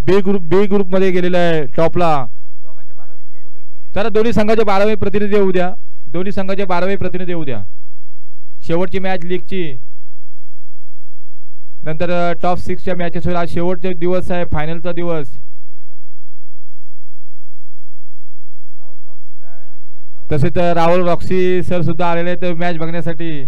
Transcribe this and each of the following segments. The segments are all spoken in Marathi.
बी ग्रुप मध्ये गेलेला आहे टॉपला. तर दोन्ही संघाचे 12वे प्रतिनिधी येऊ द्या. दोन्ही संघाचे 12वे प्रतिनिधी येऊ द्या. शेवटची मॅच लीगची नंतर टॉप 6च्या मॅचेस होईल. आज शेवटचा दिवस आहे, फायनलचा दिवस. तसेच राहुल रॉक्सी सर सुद्धा आलेले आहेत मॅच बघण्यासाठी.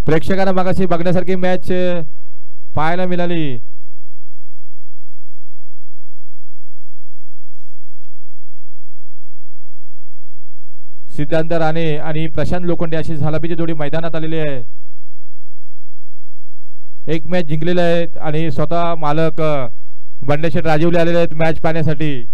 प्रेक्षकांना मागाशी बघण्यासारखी मॅच पाहायला मिळाली. सिद्धांत राणे आणि प्रशांत लोखंडे अशी झालाबीची जोडी मैदानात आलेली आहे. एक मॅच जिंकलेले आहेत आणि स्वतः मालक बंडेशेठ राजीवले आलेले आहेत मॅच पाहण्यासाठी.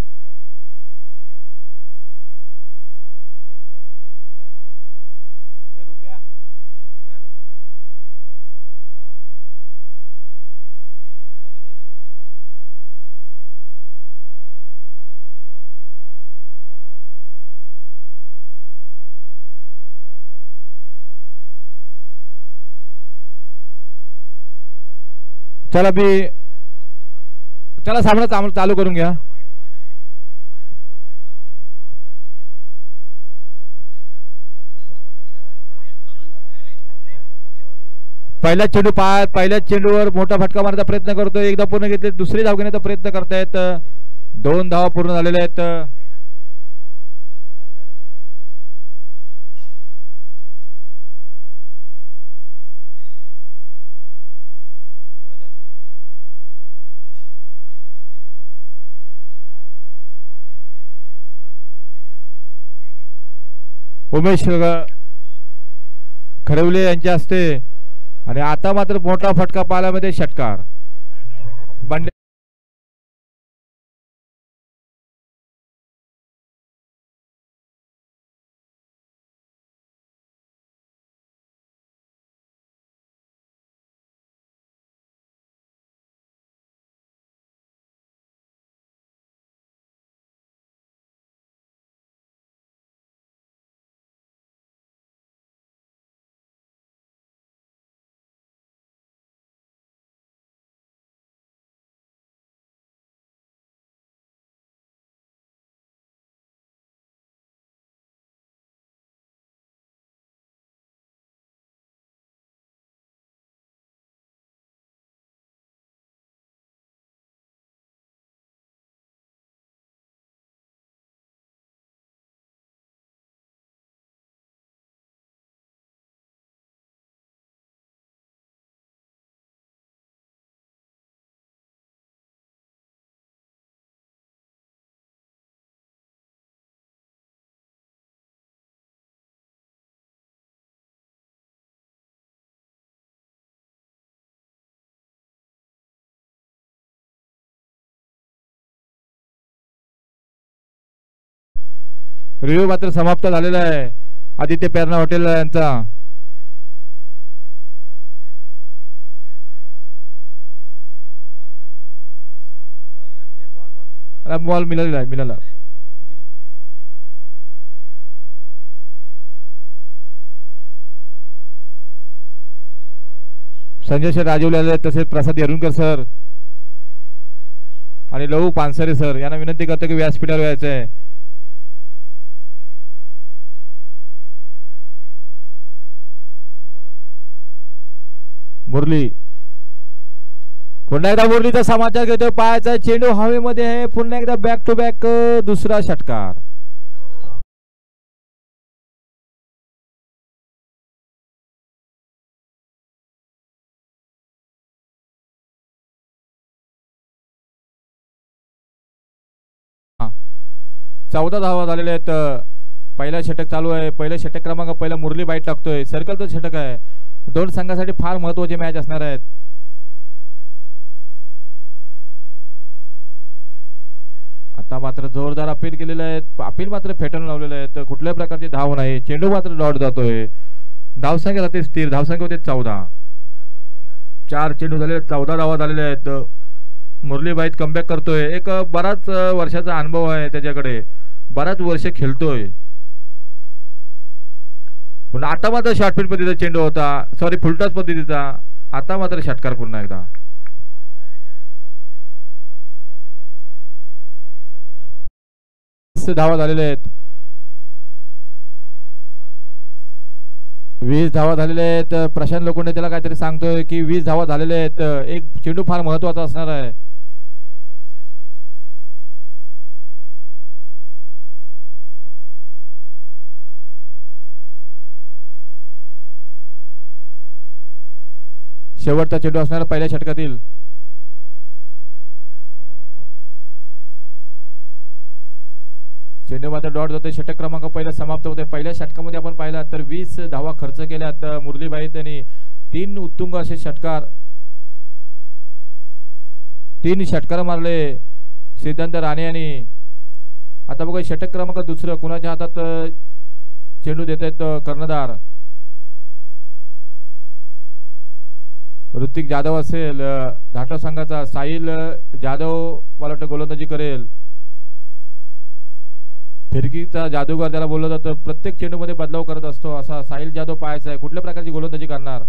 चला सामना चालू करून घ्या. पहिल्याच चेंडूवर मोठा फटका मारण्याचा प्रयत्न करतोय. एकदा पूर्ण घेतले, दुसरी धाव घेण्याचा प्रयत्न करतायत. 2 धावा पूर्ण झालेल्या आहेत. उमेश खरवले यांच्या हस्ते आणि आता मात्र मोठा फटका पाहायला षटकार. बंडे रिव्ह्यू मात्र समाप्त झालेला आहे आदित्य पेरणा हॉटेल यांचा. बॉल मिळाला. संजय सर राजीवले आले, तसेच प्रसाद येरुणकर सर आणि लहू पानसरे सर यांना विनंती करतो की व्यासपीठावर यायचं आहे. मुरली पुन्हा एकदा मुरलीचा समाचार घेतोय. पायाचा चेंडू हवेमध्ये आहे. पुन्हा एकदा बॅक टू बॅक दुसरा षटकार. चौदा धावा झालेल्या आहेत. पहिला षटक चालू आहे. पहिला षटक क्रमांक पहिला मुरली बाईट टाकतोय. सर्कलचं षटक आहे. दोन संघासाठी फार महत्त्वाचे मॅच असणार आहेत. आता मात्र जोरदार अपील केलेलं आहे. अपील मात्र फेटाळून लावलेलं आहे. तर कुठल्याही प्रकारची धाव नाही. चेंडू मात्र डॉट जातोय. धावसंख्या जाते स्थिर. धावसंख्या होते 14. 4 चेंडू झाले, 14 धावा झालेल्या आहेत. मुरली बाईत कमबॅक करतोय. एक बराच वर्षाचा अनुभव आहे त्याच्याकडे. बराच वर्ष खेळतोय. पण आता मात्र शॉर्टफिट पद्धतीचा चेंडू होता, सॉरी फुलटॉस पद्धतीचा. आता मात्र षटकार पुन्हा एकदा. धावा झालेल्या आहेत, 20 धावा झालेल्या आहेत. प्रशांत लोखंडे त्याला काहीतरी सांगतोय की 20 धावा झालेल्या आहेत. एक चेंडू फार महत्वाचा असणार आहे. शेवटचा चेंडू असणार पहिल्या षटकातील. चेंडू मात्र डॉट जातोय. षटक क्रमांक पहिला समाप्त होतोय. पहिल्या षटकामध्ये आपण पाहिला तर 20 धावा खर्च केल्यात मुरलीबाई त्यांनी. 3 उत्तुंग असे षटकार, 3 षटकार मारले सिद्धांत राणे यांनी. आता बघा षटक क्रमांक दुसरं कुणाच्या हातात चेंडू देत आहेत कर्णधार. ऋतिक जाधव असेल धाटो संघाचा. साहिल जाधव मला वाटतं गोलंदाजी करेल. फिरकीचा जादूगार त्याला बोललं जातं. प्रत्येक चेंडूमध्ये बदलाव करत असतो असा साहिल जाधव पाहायचा आहे. कुठल्या प्रकारची गोलंदाजी करणार.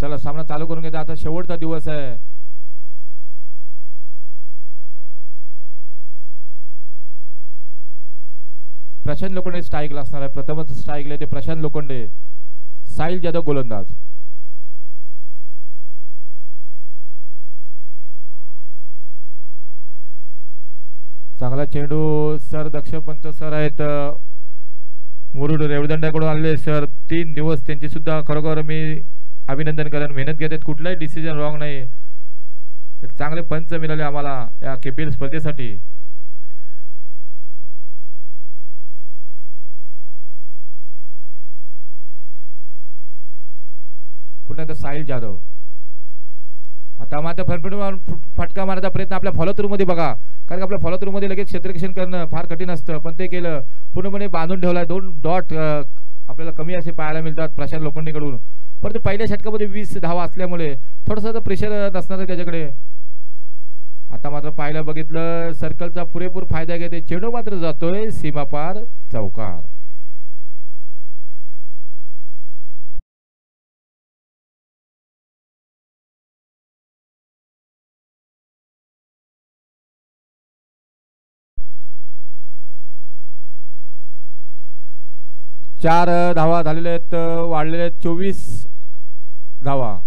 चला सामना चालू करून घेता. आता शेवटचा दिवस आहे. प्रशांत लोखंडे स्ट्राईकला असणार आहे. प्रथमच स्ट्राईकला ते प्रशांत लोखंडे. साहिल जाधव गोलंदाज. चांगला चेंडू सर दक्ष पंच सर आहेत मुरुड रेवदंड्याकडून आलेले सर. 3 दिवस त्यांचे सुद्धा खरोखर मी अभिनंदन करेन. मेहनत घेतात, कुठलाही डिसिजन रॉंग नाही. एक चांगले पंच मिळाले आम्हाला या KPL स्पर्धेसाठी. पुन्हा एकदा साहिल जाधव. आता मात्र फटका मारण्याचा प्रयत्न आपल्या फॉलो थ्रू मध्ये बघा, कारण आपल्या फॉलो थ्रू मध्ये लगेच क्षेत्ररक्षण करणं फार कठीण असतं, पण ते केलं. पूर्णपणे बांधून ठेवला. 2 डॉट आपल्याला कमी असे पाहायला मिळतात प्रशांत लोखंडेकडून. परंतु पहिल्या षटकामध्ये 20 धावा असल्यामुळे थोडंसं प्रेशर नसणार त्याच्याकडे. आता मात्र पाहायला बघितलं सर्कलचा पुरेपूर फायदा घेते. चेंडू मात्र जातोय सीमापार चौकार. चार धावा झालेल्या आहेत. वाढलेल्या आहेत 24 धावा.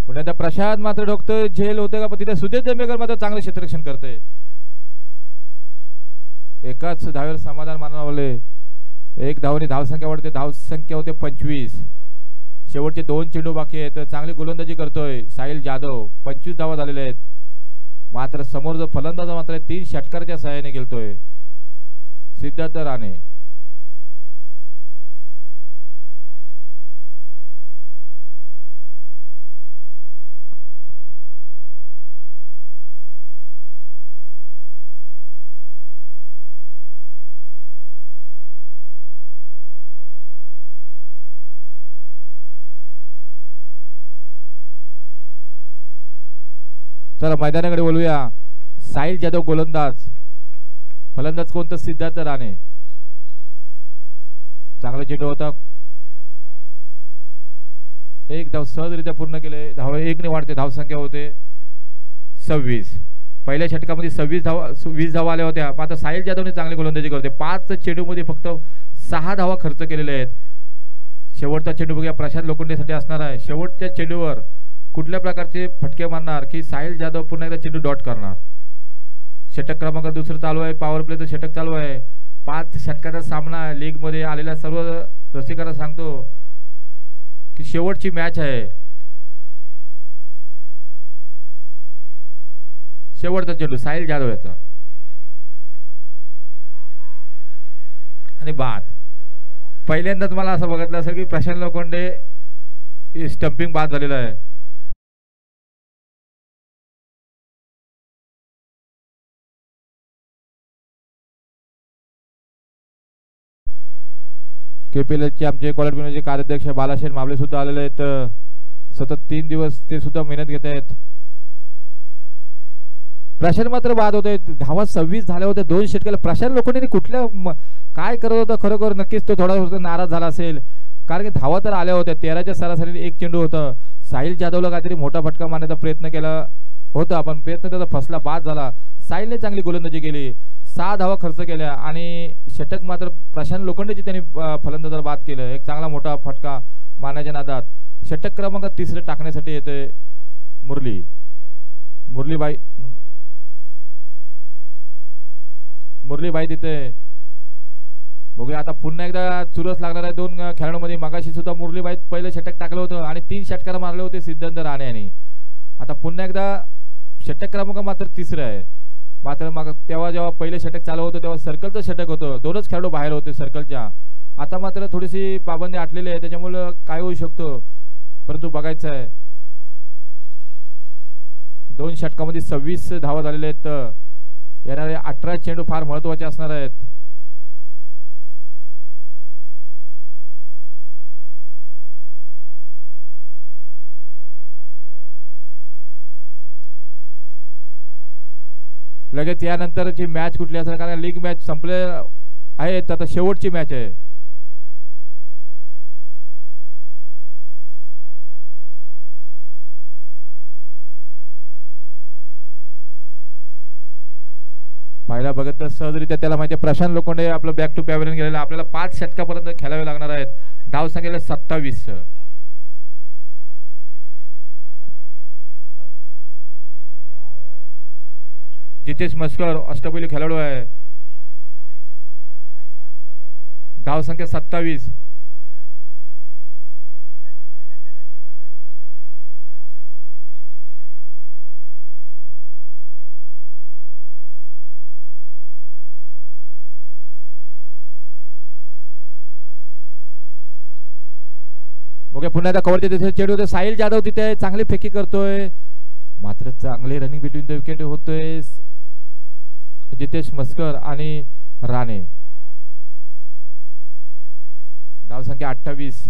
पुण्याचा प्रशांत मात्र डॉक्टर झेल होते का, पण तिथे सुदेश जमेकर मात्र चांगलं क्षेत्ररक्षण करते. एकाच धावेवर समाधान मानवले. 1 धावांनी धावसंख्या वाढते. धावसंख्या होते 25. शेवटचे 2 चेंडू बाकी आहेत. चांगली गोलंदाजी करतोय साहिल जाधव. 25 धावा झालेल्या आहेत. मात्र समोर जो फलंदाज मात्र 3 षटकाराच्या सहाय्याने खेळतोय सिद्धार्थ राणे. चला मैदानाकडे बोलूया. साहिल जाधव गोलंदाज. फलंदाज कोणतं सिद्धार्थ राणे. चांगला चेंडू होता. 1 धाव सहजरित्या पूर्ण केले. धावा 1 ने वाढते. धावसंख्या होते 26. पहिल्या षटकामध्ये 20 धावा आल्या होत्या. मात्र साहिल जाधवने चांगली गोलंदाजी करते. 5 चेंडूमध्ये फक्त 6 धावा खर्च केलेल्या आहेत. शेवटचा चेंडू बघूया प्रशांत लोखंडेसाठी असणार आहे. शेवटच्या चेंडूवर कुठल्या प्रकारचे फटके मारणार की साहिल जाधव पुन्हा एकदा चेंडू डॉट करणार. षटक क्रमांक दुसरं चालू आहे. पॉवर प्लेचं षटक चालू आहे. 5 षटकाचा सामना. लीग मध्ये आलेल्या सर्व रसिकांना सांगतो की शेवटची मॅच आहे. शेवटचा चेंडू साहिल जाधव याचा आणि बाद. पहिल्यांदाच मला असं बघितलं असेल की प्रशांत लोखंडे स्टंपिंग बाद झालेला आहे. केपीएलचे आमचे कॉलेज कार्याध्यक्ष बालाशेर मावळे सुद्धा आलेले आहेत. सतत 3 दिवस ते सुद्धा मेहनत घेत आहेत. प्रशांत मात्र बाद होते. धावा 26 झाल्या होत्या 2 षटकाला. प्रशांत लोखंडे कुठल्या काय करत होता खरोखर नक्कीच तो थोडा नाराज झाला असेल, कारण की धावा तर आल्या होत्या. 13च्या सरासरीने 1 चेंडू होतं. साहिल जाधवला काहीतरी मोठा फटका मारण्याचा प्रयत्न केला होता, पण प्रयत्न त्याचा फसला, बाद झाला. साहिलने चांगली गोलंदाजी केली, 6 धावा खर्च केल्या आणि षटक मात्र प्रशांत लोखंडेची त्यांनी फलंदाजाला बाद केलं. एक चांगला मोठा फटका मारण्याच्या नादात षटक क्रमांक 3 टाकण्यासाठी येते मुरलीबाई तिथे. बघूया आता पुन्हा एकदा चुरस लागणार आहे 2 खेळाडूंमध्ये. मगाशी सुद्धा मुरलीबाई पहिलं षटक टाकलं होतं आणि 3 षटकार मारले होते सिद्धांत राणे यांनी. आता पुन्हा एकदा षटक क्रमांक मात्र 3 आहे. मात्र मग तेव्हा जेव्हा पहिलं षटक चालू होतं तेव्हा सर्कलचं षटक होतं, 2च खेळाडू बाहेर होते सर्कलच्या. आता मात्र थोडीशी पाबंदी आटलेली आहे, त्याच्यामुळे काय होऊ शकतो परंतु बघायचं आहे. 2 षटकामध्ये 26 धावा झालेले आहेत. येणारे 18 चेंडू फार महत्वाचे असणार आहेत. लगेच यानंतरची मॅच कुठली असेल, कारण लीग मॅच संपले आहेत, आता शेवटची मॅच आहे. पाहिला बघत तर सहजरित्या त्याला माहिती आहे प्रशांत लोखंडे आपलं बॅक टू पॅव्हलियन गेलेलं. आपल्याला 5 षटकापर्यंत खेळावे लागणार आहेत. धाव संख्येला 27. जितेश मस्कर अष्टपैलू खेळाडू आहे. धाव संख्या 27. ओके, पुन्हा एकदा कव्हरच्या तिथे चेंडू होते. साहिल जाधव तिथे चांगली फेकी करतोय, मात्र चांगले रनिंग बिटवीन द विकेट होतोय जितेश मस्कर आणि राणे. धाव संख्या 28.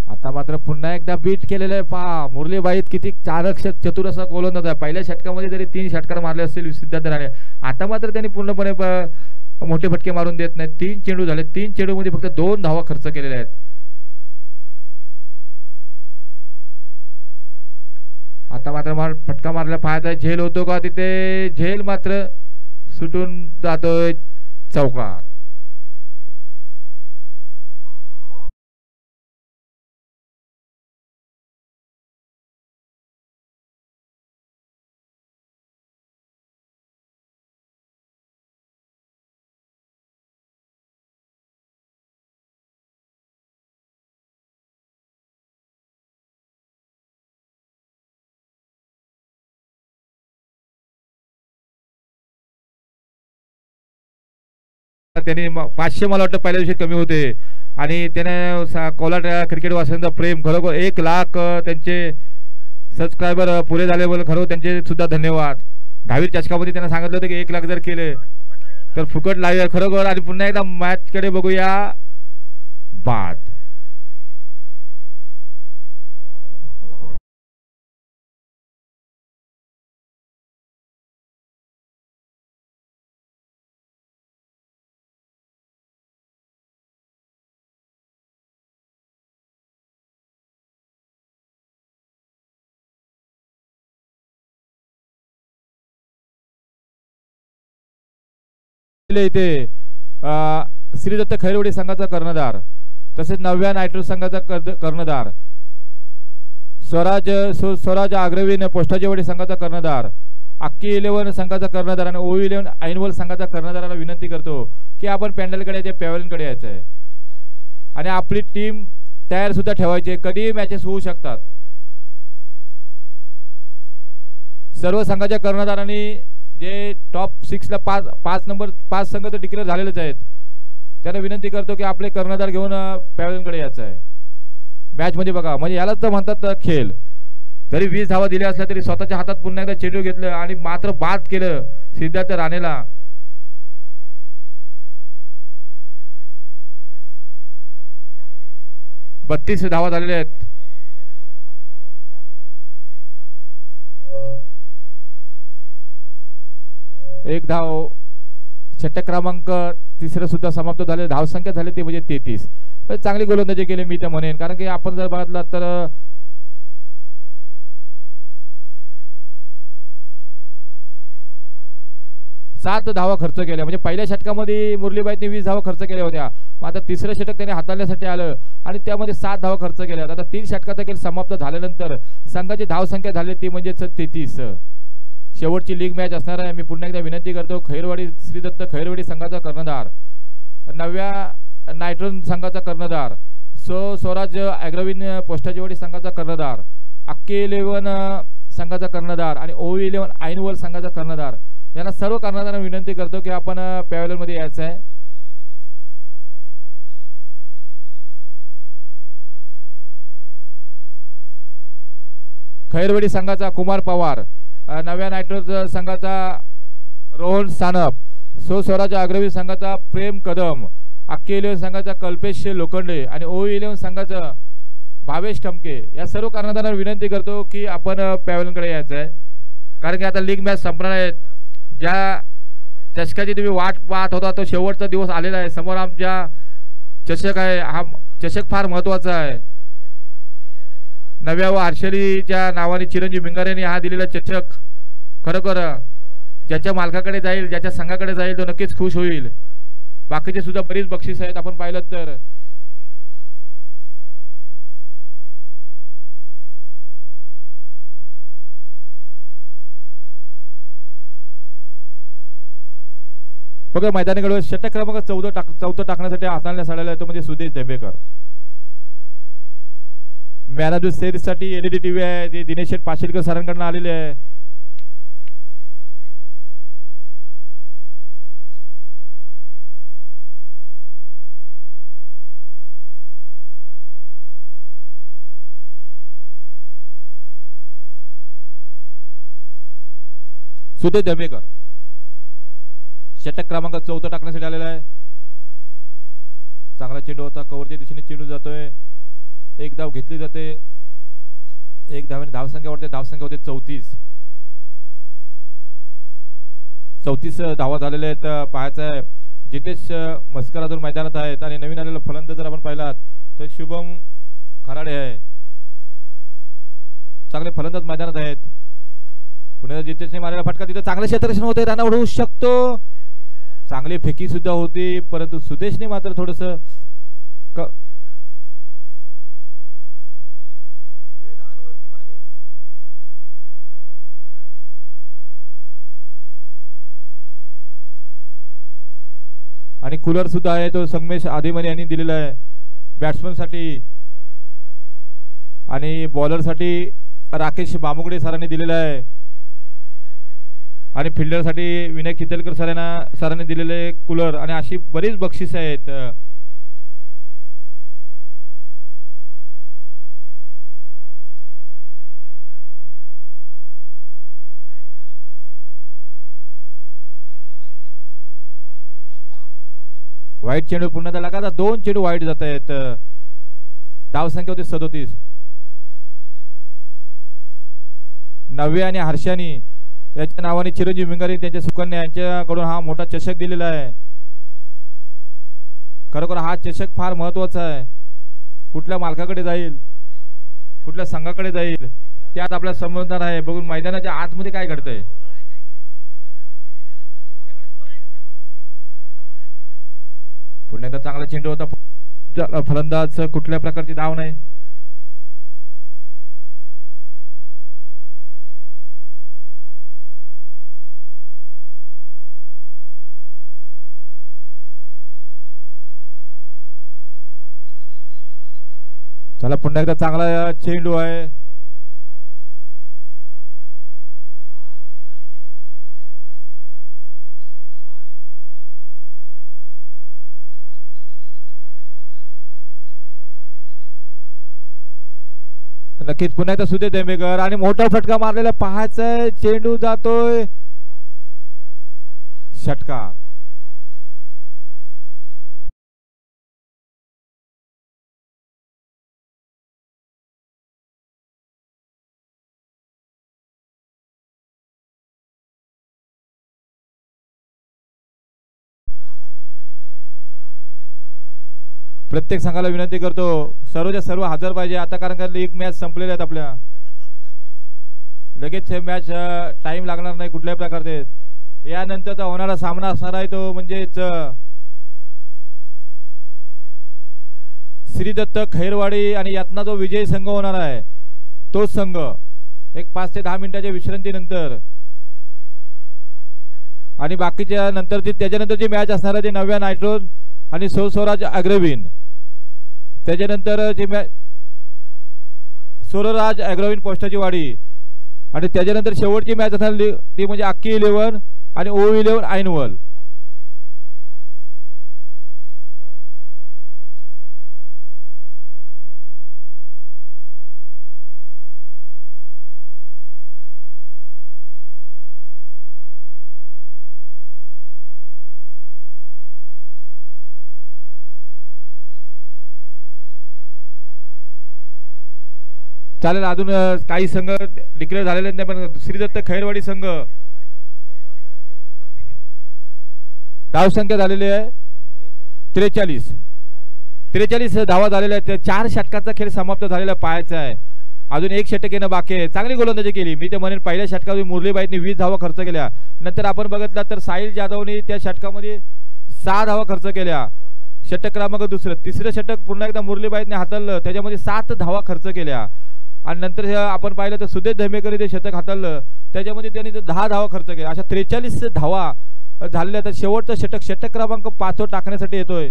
आता मात्र पुन्हा एकदा बीट केलेलं आहे. पहा मुरलीबाई किती चारक्षक चतुर असा गोलंदाज आहे. पहिल्या षटकामध्ये जरी 3 षटकार मारले असतील सिद्धांत राणे, आता मात्र त्यांनी पूर्णपणे मोठे फटके मारून देत नाही. 3 चेंडू झाले, 3 चेंडू मध्ये फक्त 2 धावा खर्च केलेल्या आहेत. आता मात्र फटका मारला पाहता झेल होतो का तिथे, झेल मात्र सुटून जातोय चौकार. त्यांनी 500 मला वाटतं पहिल्या दिवशी कमी होते आणि त्याने कोलाट क्रिकेट वासिंदा प्रेम खरोखर 1 लाख त्यांचे सबस्क्रायबर पुरे झाले बोल, खरोखर त्यांचे सुद्धा धन्यवाद. 10वी चषकामध्ये त्यांना सांगितलं होतं की 1 लाख जर केले तर फुकट लावूया खरोखर. आणि पुन्हा एकदा मॅच कडे बघूया. बाद इथे श्रीदत्त खैरवडे संघाचा कर्णधार, तसेच 9व्या नायट्रो संघाचा कर्णधार स्वराज आग्रवीन पोस्टाजेवाडी संघाचा कर्णधार, अक्की 11 संघाचा कर्णधार आणि ओ 11 ऐनवल संघाचा कर्णधाराला विनंती करतो की आपण पॅन्डलकडे ते पॅव्हलियनकडे यायचं आहे आणि आपली टीम तयार सुद्धा ठेवायची. कधीही मॅचेस होऊ शकतात. सर्व संघाच्या कर्णधारांनी जे टॉप 6 ला 5 संघ तर डिक्लेअर झालेलेच आहेत, त्यांना विनंती करतो की आपले कर्णधार घेऊन पॅव्हलियनकडे यायचं आहे. मॅच मध्ये बघा, म्हणजे यालाच तर म्हणतात खेळ. तरी 20 धावा दिल्या असल्या तरी स्वतःच्या हातात पुन्हा एकदा चेंडू घेतलं आणि मात्र बाद केलं सिद्धार्थ राणेला. 32 धावा झालेल्या आहेत. एक धाव. षटक क्रमांक तिसरं सुद्धा समाप्त झाले. धावसंख्या झाली ते म्हणजे 33. चांगली गोलंदाजी केली मी तर म्हणेन, कारण की आपण जर बघितलं तर 7 धावा खर्च केल्या. म्हणजे पहिल्या षटकामध्ये मुरलीबाईंनी 20 धावा खर्च केल्या होत्या. मग आता तिसरं षटक त्याने हाताळण्यासाठी आलं आणि त्यामध्ये 7 धावा खर्च केल्या. आता 3 षटकाचा खेळ समाप्त झाल्यानंतर संघाची धावसंख्या झाली ती म्हणजे 33. शेवटची लीग मॅच असणार आहे. मी पुन्हा एकदा विनंती करतो, खैरवाडी श्रीदत्त खैरवाडी संघाचा कर्णधार, नव्या नायट्रोन संघाचा कर्णधार, स्वराज ॲग्रोविन पोस्टाचीवाडी संघाचा कर्णधार, अक्के 11 संघाचा कर्णधार आणि ओवी 11 आईनवल संघाचा कर्णधार, यांना सर्व कर्णधारांना विनंती करतो की आपण पॅव्हलियन मध्ये यायचं आहे. खैरवाडी संघाचा कुमार पवार, नव्या नायट्रोज संघाचा रोहन सानप, स्वराज अग्रवी संघाचा प्रेम कदम, अक्के 11 संघाचा कल्पेश लोखंडे आणि ओवी 11 संघाचा भावेश ठमके, या सर्व कर्णधारांना विनंती करतो की आपण पॅव्हलियनकडे यायचं आहे. कारण की आता लीग मॅच संपणार आहेत. ज्या चषकाची तुम्ही वाट पाहत होता तो शेवटचा दिवस आलेला आहे. समोर आमच्या चषक आहे. हा चषक फार महत्त्वाचा आहे. नव्या व हर्षलीच्या नावाने चिरंजीव मिंगारेने हा दिलेला चषक खरोखर ज्याच्या मालकाकडे जाईल, ज्याच्या संघाकडे जाईल तो नक्कीच खुश होईल. बाकीचे सुद्धा बरीच बक्षीस आहेत. आपण पाहिलं तर बघा, मैदानाकडे षटक क्रमांक 14 टाकण्यासाठी हाताळण्यास आलेला आहे तो म्हणजे Sudesh Dhembekar. Man of the series साठी एलईडी टीव्ही आहे, ते दिनेश शेठ पाशीलकर सरांकडून आलेले आहे. सुदेश धेंबेकर षटक क्रमांक 14 टाकण्यासाठी आलेला आहे. चांगला चेंडू होता, कव्हरच्या दिशेने चेंडू जातोय. एक धाव घेतली जाते. एक धावेने धावसंख्या वाढते. धावसंख्या होते 34 धावा झालेल्या आहेत. पाहायचं आहे जितेश मस्कर अजून मैदानात आहेत आणि नवीन आलेला फलंदाज जर आपण पाहिलात तर शुभम खराडे आहे. चांगले फलंदाज मैदानात आहेत. पुणे जितेशने मारलेला फटका तिथे चांगले क्षेत्ररक्षण होते, रन आउट होऊ शकतो. चांगली फेकी सुद्धा होती, परंतु सुदेशने मात्र थोडस आणि कूलर सुद्धा आहे तो संगमेश आदिमनी यांनी दिलेला आहे बॅट्समन साठी आणि बॉलर साठी राकेश बामुगडे सरांनी दिलेला आहे आणि फिल्डर साठी विनय खितलकर सरांनी दिलेले कूलर आणि अशी बरीच बक्षीस आहेत. वाईट चेंडू पुन्हा त्याला का 2 चेंडू वाईट जात आहेत. धावसंख्या होती 37. नव्हे आणि हर्षानी याच्या नावाने चिरंजीव मिंगारी त्यांच्या सुकन्या यांच्याकडून हा मोठा चषक दिलेला आहे. खरोखर हा चषक फार महत्वाचा आहे. कुठल्या मालकाकडे जाईल, कुठल्या संघाकडे जाईल त्यात आपल्याला समजणार आहे. बघून मैदानाच्या आतमध्ये काय घडतंय. पुन्हा एकदा चांगला चेंडू होता. फलंदाज कुठल्या प्रकारची धाव नाही. चला पुन्हा एकदा चांगला चेंडू आहे. नक्कीच पुन्हा एकदा सुदेश धेमेकर आणि मोठा फटका मारलेला पाहायचा, चेंडू जातोय षटकार. प्रत्येक संघाला विनंती करतो सर्वच्या सर्व हजर पाहिजे आता, कारण का लीग मॅच संपलेल्या आहेत आपल्या. लगेच मॅच टाइम लागणार नाही कुठल्याही प्रकारचे. यानंतरचा होणारा सामना असणार आहे तो म्हणजेच श्रीदत्त खैरवाडी आणि यातना जो विजयी संघ होणार आहे तोच संघ एक 5 ते 10 मिनिटाच्या विश्रांतीनंतर आणि बाकीच्या नंतरची त्याच्यानंतरची मॅच असणार आहे ते नव्या नायट्रोज आणि स्वराज अग्रवीन. त्याच्यानंतर जी मॅच स्वराज अग्रवीन पोस्टाची वाडी आणि त्याच्यानंतर शेवटची मॅच असणार ती म्हणजे अक्की 11 आणि ओ 11 ऐनवल. चालेल, अजून काही संघ डिक्लेअर झालेले नाही पण श्रीदत्त खैरवाडी संघ धाव संख्या झालेली आहे 43 धावा झालेल्या आहेत. 4 षटकाचा खेळ समाप्त झालेला पाहायचा आहे. अजून 1 षटक येणं बाकी आहे. चांगली गोलंदाजी केली मी ते म्हणेन. पहिल्या षटकात मुरलीबाईंनी 20 धावा खर्च केल्या. नंतर आपण बघितलं तर साहिल जाधवने त्या षटकामध्ये 6 धावा खर्च केल्या. षटक क्रमांक दुसरं. तिसरं षटक पुन्हा एकदा मुरलीबाईंनी हाताळलं, त्याच्यामध्ये 7 धावा खर्च केल्या. आणि नंतर आपण पाहिलं तर सुदेश धेमेकर ते षटक हाताळलं, त्याच्यामध्ये त्यांनी 10 धावा खर्च केल्या. अशा 43 धावा झालेल्या. तर शेवटचं षटक क्रमांक 5 टाकण्यासाठी येतोय.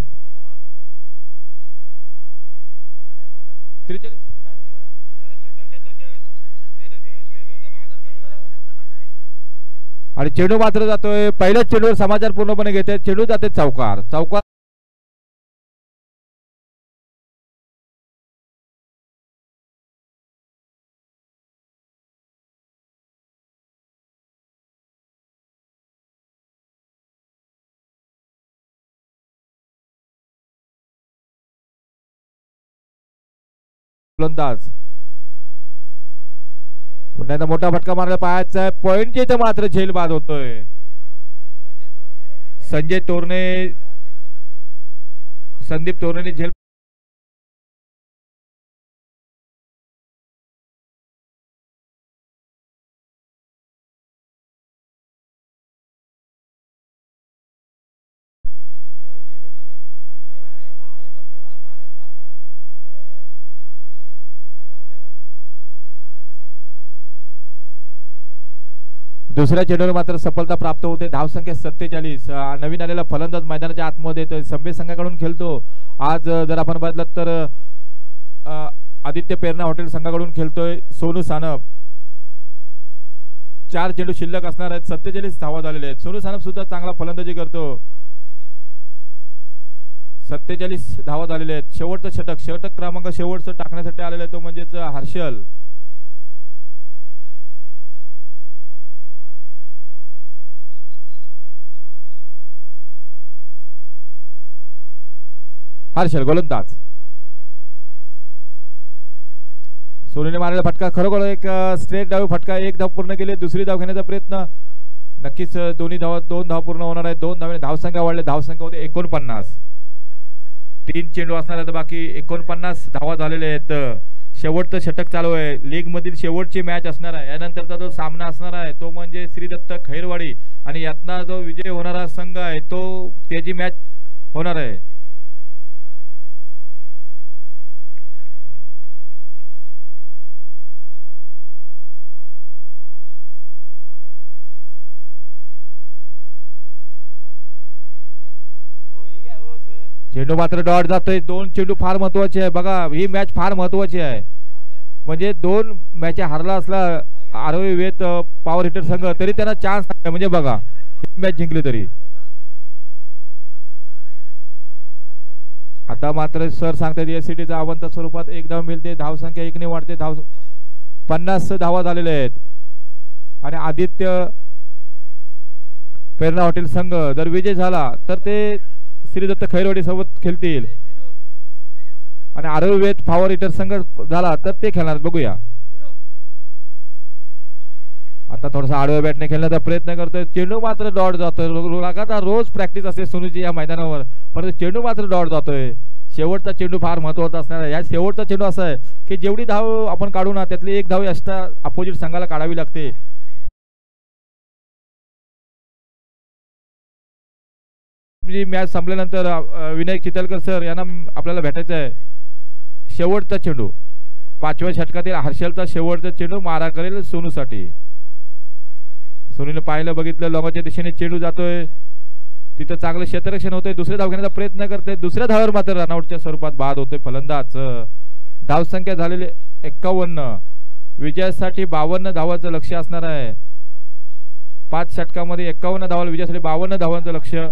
43 आणि चेंडू मात्र जातोय. पहिल्याच चेंडूवर समाचार पूर्णपणे घेते. चेंडू जाते चौकार. गोलंदाज पुन्हा एकदा मोठा फटका मारला पाहायचा. पॉइंटच्या इथे मात्र झेल बाद होतोय. संदीप तोरणे झेल दुसऱ्या चेंडूवर मात्र सफलता प्राप्त होते. धावसंख्या 47. नवीन आलेला फलंदाज मैदानाच्या आतमध्ये संभे संघाकडून खेळतो. आज जर आपण बघितलं तर आदित्य पेरणा हॉटेल संघाकडून खेळतोय सोनू सानप. 4 चेंडू शिल्लक असणार आहेत. 47 धावा झालेले आहेत. सोनू सानप सुद्धा चांगला फलंदाजी करतो. 47 धावा झालेले आहेत. शेवटचं षटक क्रमांक शेवटचं टाकण्यासाठी आलेला आहे तो म्हणजेच हर्षल. गोलंदाज सोनीने मारलेला फटका खरोखर एक स्ट्रेट डाव फटका. 1 धाव पूर्ण केली. दुसरी धाव घेण्याचा प्रयत्न नक्कीच. 2 धाव पूर्ण होणार आहे. 2 धावाने धावसंख्या वाढले. धावसंख्या होते 49. 3 चेंडू असणार आहेत बाकी. 49 धावा झालेले आहेत. शेवटचं षटक चालू आहे. लीग मधील शेवटची मॅच असणार आहे. यानंतरचा जो सामना असणार आहे तो म्हणजे श्रीदत्त खैरवाडी आणि यातना जो विजय होणारा संघ आहे तो त्याची मॅच होणार आहे. चेंडू मात्र डॉट जातोय. 2 चेंडू फार महत्वाचे आहे. बघा ही मॅच फार महत्वाची आहे. म्हणजे 2 मॅच हारला असला आरोही वेत पॉवर हिटर संघ तरी त्यांना चान्स आहे. म्हणजे बघा ही मॅच जिंकली तरी. आता मात्र सर सांगतात एससीटीचा अवंत स्वरूपात 1 धाव मिळते. धावसंख्या 1 ने वाढते. 50 धावा झालेल्या आहेत आणि आदित्य प्रेरणा हॉटेल संघ जर विजय झाला तर ते श्रीदत्त खैरवाडी सोबत खेळतील आणि आरोग्यवेद पॉवर हिटर संघ झाला तर ते खेळणार. बघूया आता थोडासा आडव्या बॅटने खेळण्याचा प्रयत्न करतोय. चेंडू मात्र डॉट जातोय. लगातार रोज प्रॅक्टिस असते सोनूची या मैदानावर, परंतु चेंडू मात्र डॉट जातोय. शेवटचा चेंडू फार महत्वाचा असणार आहे. या शेवटचा चेंडू असा आहे की जेवढी धाव आपण काढू ना त्यातली एक धाव एक्स्ट्रा अपोजिट संघाला काढावी लागते. मॅच संपल्यानंतर विनायक चितलकर सर यांना आपल्याला भेटायचं आहे. शेवटचा चेंडू 5व्या षटकातील हर्षलचा शेवटचा चेंडू मारा करेल सोनूसाठी. सोनूने पाहिलं बघितलं लॉंगच्या दिशेने चेंडू जातोय, तिथं चांगलं क्षेत्ररक्षण होतंय. दुसऱ्या धाव घेण्याचा प्रयत्न करते. दुसऱ्या धावावर मात्र रनआउटच्या स्वरूपात बाद होतोय फलंदाज. धावसंख्या झालेली 51. विजयासाठी 52 धावांचं लक्ष्य असणार आहे. 5 षटकामध्ये 51 धावाला विजयासाठी 52 धावांचं लक्ष्य.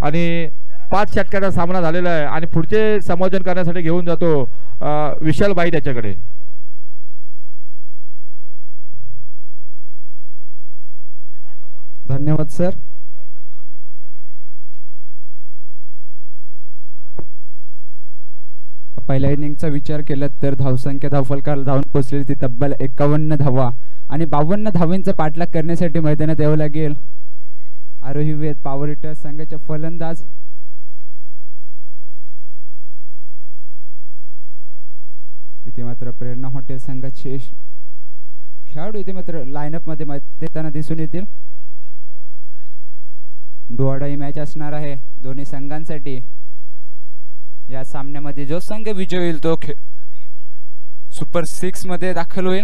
आणि 5 षटकाचा सामना झालेला आहे आणि पुढचे समायोजन करण्यासाठी घेऊन जातो विशाल बाई त्याच्याकडे. धन्यवाद सर. पहिल्या इनिंगचा विचार केला तर धावसंख्या धावफलकाला धावून पोहोचलेली ती तब्बल 51 धावा आणि 52 धावांचा पाठलाग करण्यासाठी मैदानात यावं लागेल आरोही वेद पॉवर हिटर संघाचे फलंदाज. इथे मात्र प्रेरणा हॉटेल संघाचे खेळाडू इथे मात्र लाईनअप मध्ये देताना दिसून येतील. डोळा ही मॅच असणार आहे दोन्ही संघांसाठी. या सामन्यामध्ये जो संघ विजय होईल तो सुपर 6 मध्ये दाखल होईल.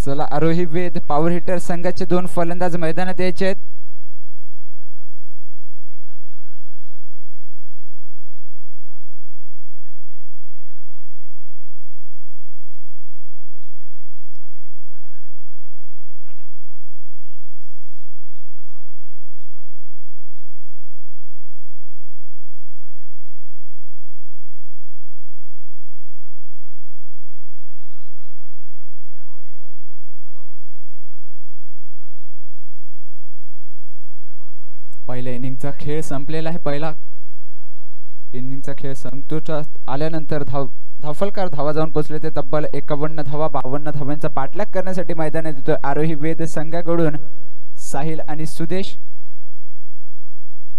चला आरोही वेद पॉवर हिटर संघाचे 2 फलंदाज मैदानात यायचे आहेत. पहिल्या इनिंगचा खेळ संपलेला आहे. पहिला इनिंगचा खेळ संतुष्टात आल्यानंतर धावफलकार धावा जाऊन पोहोचले ते तब्बल 51 धावा 52 धावांचा पाठलाग करण्यासाठी मैदानात येतोय आरोही वेद संघाकडून साहिल आणि सुदेश.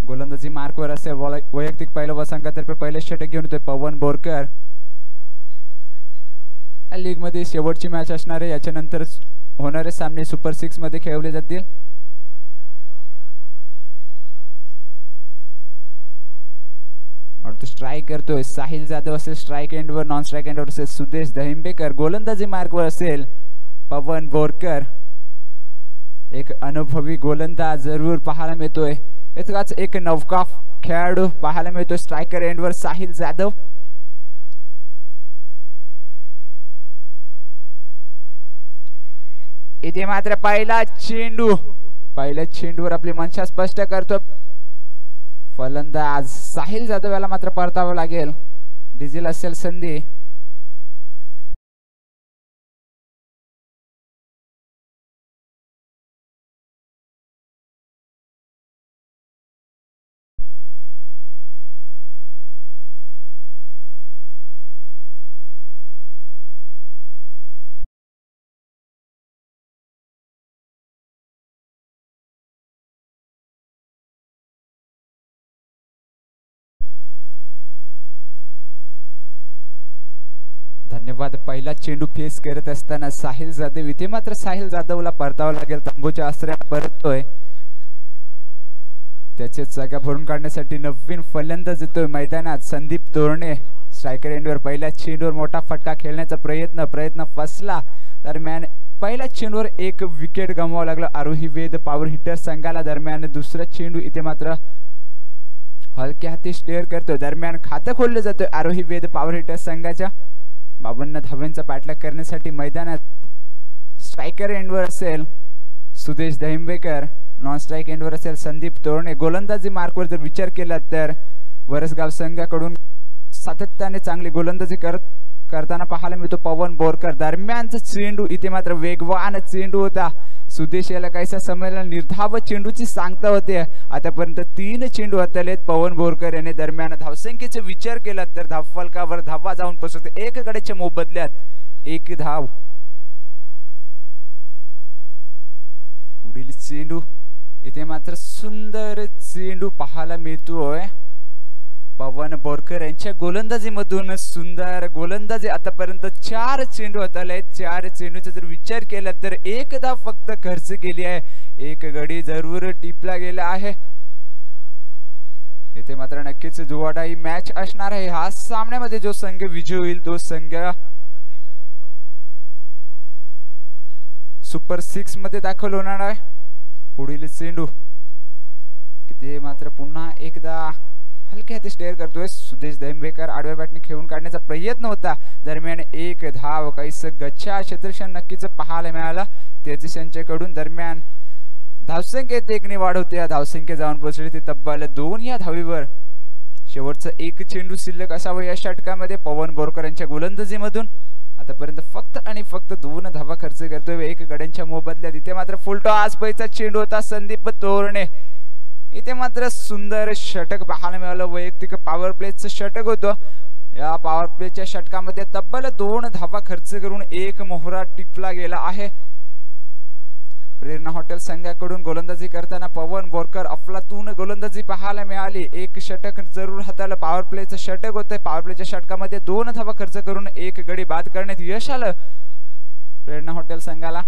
गोलंदाजी मार्कवर असेल. वैयक्तिक पहिल्या संघातर्फे पहिले षटक घेऊन येतोय पवन बोरकर. या लीग मध्ये शेवटची मॅच असणार आहे. याच्यानंतर होणारे सामने सुपर 6 मध्ये खेळवले जातील. और तो स्ट्राइक करतोय साहिल जाधव असेल स्ट्राइक एंडवर, नॉन स्ट्राइक एंडवर असेल सुदेश दहिंबेकर, गोलंदाजी मार्कवर असेल पवन बोरकर. एक अनुभवी गोलंदाज जरूर पाहायला मिळतोय. इतकाच एक नौका खेळाडू पाहायला मिळतोय स्ट्रायकर एंडवर साहिल जाधव. इथे मात्र पहिल्या चेंडूवर आपली मनशा स्पष्ट करतो फलंदाज साहिल जाधव याला मात्र परतावं लागेल. डिझेल असेल संधी. धन्यवाद. पहिला चेंडू फेस करत असताना साहिल जाधव इथे मात्र साहिल जाधवला परतावं लागेल. तंबूच्या आश्रयात परततोय. त्याचे जागा भरून काढण्यासाठी नवीन फलंदाज येतोय मैदानात संदीप तोरणे. स्ट्रायकर एंडवर पहिल्या चेंडूवर मोठा फटका खेळण्याचा प्रयत्न फसला. दरम्यान पहिल्या चेंडूवर एक विकेट गमवावं लागलं आरोही वेद पॉवर हिटर संघाला. दरम्यान दुसरा चेंडू इथे मात्र हलक्या हाती स्टेअर करतोय. दरम्यान खातं खोललं जातोय आरोही वेद पॉवर हिटर संघाच्या. 52 धावांचा पाठलाग करण्यासाठी मैदानात स्ट्रायकर एंडवर असेल सुदेश दहिंबेकर, नॉन स्ट्राइक एंडवर असेल संदीप तोरणे. गोलंदाजी मार्कवर जर विचार केला तर वरसगाव संघाकडून सातत्याने चांगली गोलंदाजी करताना पाहायला मिळतो पवन बोरकर. दरम्यानचा चेंडू इथे मात्र वेगवान चेंडू होता. सुदेश याला काहीसा समयला निर्धाव चेंडूची सांगता होते. आतापर्यंत 3 चेंडू हाताळलेत पवन बोरकर याने. दरम्यान धावसंख्येचा विचार केला तर धावफलकावर धावा जाऊन पोहोचते. 1 गड्याच्या मोबदल्यात 1 धाव. पुढील चेंडू इथे मात्र सुंदर चेंडू पाहायला मिळतोय पवन बोरकर यांच्या गोलंदाजीमधून. सुंदर गोलंदाजी. आतापर्यंत 4 चेंडू हाताळलेत. 4 चेंडूचा जर विचार केला तर 1 धाव फक्त खर्च केली आहे. 1 गडी जरूर टिपला गेला आहे. इथे मात्र नक्कीच जुवाडाई मॅच असणार आहे. हा सामन्यामध्ये जो संघ विजय होईल तो संघ सुपर 6 मध्ये दाखल होणार आहे. पुढील चेंडू इथे मात्र पुन्हा एकदा हलक्या हाती स्टेअर करतोय सुदेश दहिंबेकर. आडव्या बॅटने खेळून काढण्याचा प्रयत्न होता. दरम्यान 1 धाव. काहीस गच्चा क्षेत्रक्षण नक्कीच पाहायला मिळाला तेजस दरम्यान धावसंख्येत 1 ने वाढ होते. या धावसंख्या जाऊन पोहोचली ती तब्बल 2 या धावीवर. शेवटचा 1 चेंडू शिल्लक असावा या षटकामध्ये पवन बोरकर यांच्या गोलंदाजीमधून. आतापर्यंत फक्त आणि फक्त 2 धावा खर्च करतोय 1 गड्यांच्या मोबदल्यात. इथे मात्र फुलटॉस पैचा चेंडू होता संदीप तोरणे. इथे मात्र सुंदर षटक पाहायला मिळालं. वैयक्तिक पॉवर प्लेचं षटक होतं. या पॉवर प्लेच्या षटकामध्ये तब्बल 2 धावा खर्च करून 1 मोहरा टिपला गेला आहे. प्रेरणा हॉटेल संघाकडून गोलंदाजी करताना पवन बोरकर अफलातून गोलंदाजी पाहायला मिळाली. 1 षटक जरूर हाताळलं. पॉवर प्लेचं षटक होतं. पॉवर प्लेच्या षटकामध्ये 2 धावा खर्च करून 1 गडी बाद करण्यात यश आलं प्रेरणा हॉटेल संघाला.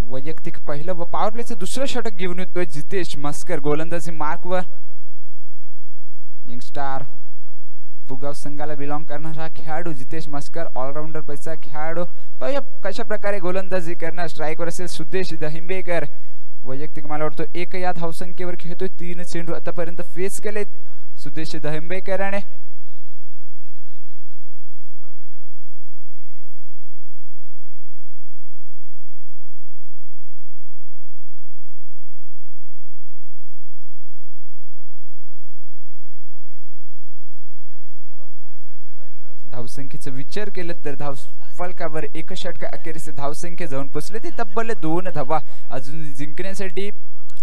वैयक्तिक पहिलं व पॉवर प्लेचं दुसरं षटक घेऊन येतोय जितेश मस्कर. गोलंदाजी मार्कवर यंगस्टार पुगाव संघाला बिलॉंग करणारा खेळाडू जितेश मस्कर. ऑलराऊंडर पैसा खेळाडू. पाहूया कशा प्रकारे गोलंदाजी करणार. स्ट्राईकवर असेल सुदेश दहिंबेकर. वैयक्तिक मला वाटतं 1 या धावसंख्येवर खेळतोय. 3 चेंडू आतापर्यंत फेस केलेत सुदेश दहिंबेकर याने. धावसंख्येचा विचार केला तर धावफलकावर 1 षटका अखेरीस धावसंख्या जाऊन पोहोचले ते तब्बल 2 धावा. अजून जिंकण्यासाठी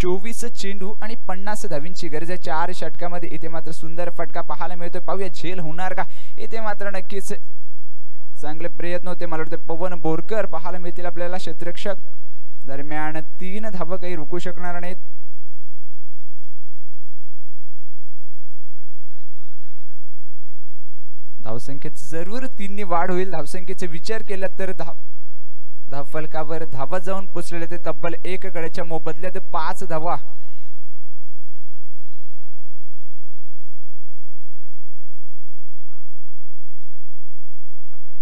24 चेंडू आणि 50 धावींची गरज आहे 4 षटकामध्ये. इथे मात्र सुंदर फटका पाहायला मिळतोय. पाहूया झेल होणार का. इथे मात्र नक्कीच चांगले प्रयत्न होते. मला वाटतं पवन बोरकर पाहायला मिळतील आपल्याला क्षेत्ररक्षक. दरम्यान 3 धावा काही रोखू शकणार नाहीत. धावसंख्येत जरूर 3 वाढ होईल. धावसंख्येचा विचार केला तर धावफलकावर धावा जाऊन पोचलेले ते तब्बल 1 गड्याच्या मोबदल्यात 5 धावा.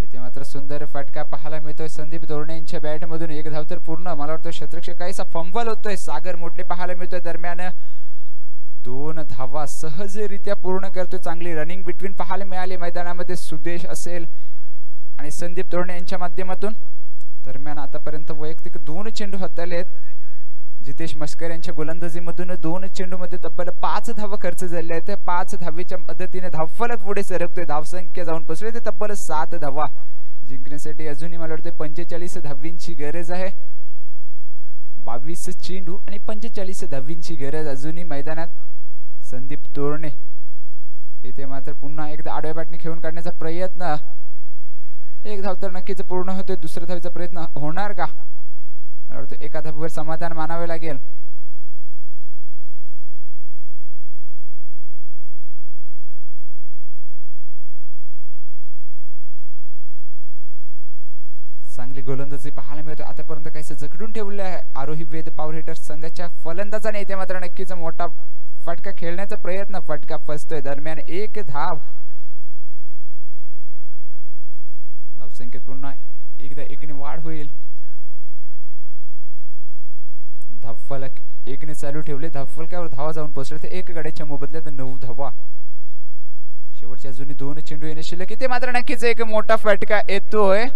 इथे मात्र सुंदर फटका पाहायला मिळतोय संदीप तोरणे यांच्या बॅट मधून. 1 धाव तर पूर्ण. मला वाटतं क्षेत्ररक्षक काहीसा फंबल होतोय. सागर मोठले पाहायला मिळतोय. दरम्यान 2 धावा सहजरित्या पूर्ण करतोय. चांगली रनिंग बिटवीन पाहायला मिळाली मैदानामध्ये. सुदेश असेल आणि संदीप तोरणे यांच्या माध्यमातून. दरम्यान आतापर्यंत वैयक्तिक 2 चेंडू हाताळलेत. जितेश मस्कर यांच्या गोलंदाजीमधून 2 चेंडूमध्ये तब्बल 5 धावा खर्च झाले आहेत. 5 धावेच्या मदतीने धावफलक पुढे सरकतोय. धावसंख्या जाऊन पोचले ते तब्बल 7 धावा. जिंकण्यासाठी अजूनही मला वाटतं 45 धावींची गरज आहे. 22 चेंडू आणि 45 धावींची गरज अजूनही मैदानात. संदीप तोरणे इथे मात्र पुन्हा एकदा आडव्या बॅटने खेळून काढण्याचा प्रयत्न. 1 धाव तर नक्कीच पूर्ण होतोय. दुसऱ्या धावेचा प्रयत्न होणार का? मला वाटतं एका धावेवर समाधान मानावे लागेल. चांगली गोलंदाजी पाहायला मिळते. आतापर्यंत काहीसे जखडून ठेवले आहे आरोही वेद पॉवर हिटर संघाच्या फलंदाजाने. इथे मात्र नक्कीच मोठा फटका खेळण्याचा प्रयत्न. फटका फसतोय. दरम्यान 1 धाव. धावसंख्येत पुन्हा एकदा 1ने वाढ होईल. धावफलक 1ने चालू ठेवले. धावफलकावर धावा जाऊन पोहोचले ते 1 गड्याच्या मोबदल्यात 9 धावा. शेवटचे अजूनही 2 चेंडू येणे शिल्लक. इथे मात्र नक्कीच एक मोठा फटका येतोय.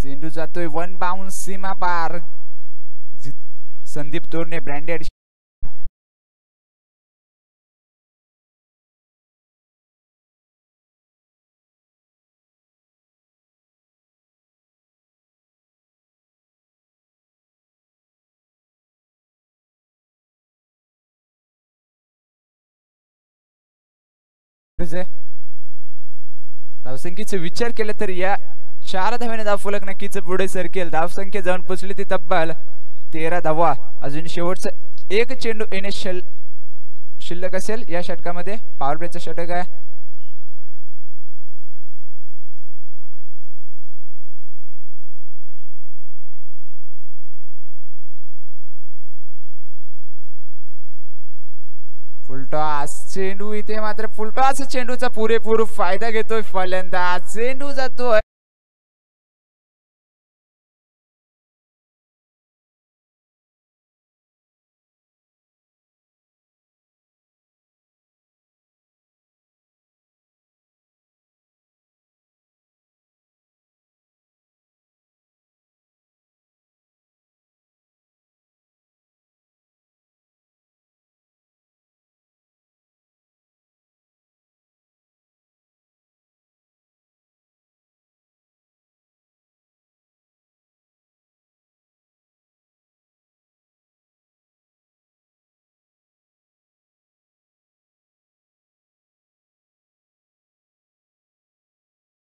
चेंडू जातोय 1 बाउंस सीमा पार. संदीप तोरणे ब्रँडेड धावसंख्येचा विचार केला तर या 4 धावेने धावफलक नक्कीच पुढे सरकेल. धावसंख्या जाऊन पोचली ती तब्बल 13 धावा. अजून शेवटचा 1 चेंडू येणे शिल्लक असेल या षटकामध्ये. पॉवर प्लेचा षटक आहे. फुलटॉस चेंडू. इथे मात्र फुलटॉस चेंडूचा पुरेपूर फायदा घेतोय फलंदाज. चेंडू जातोय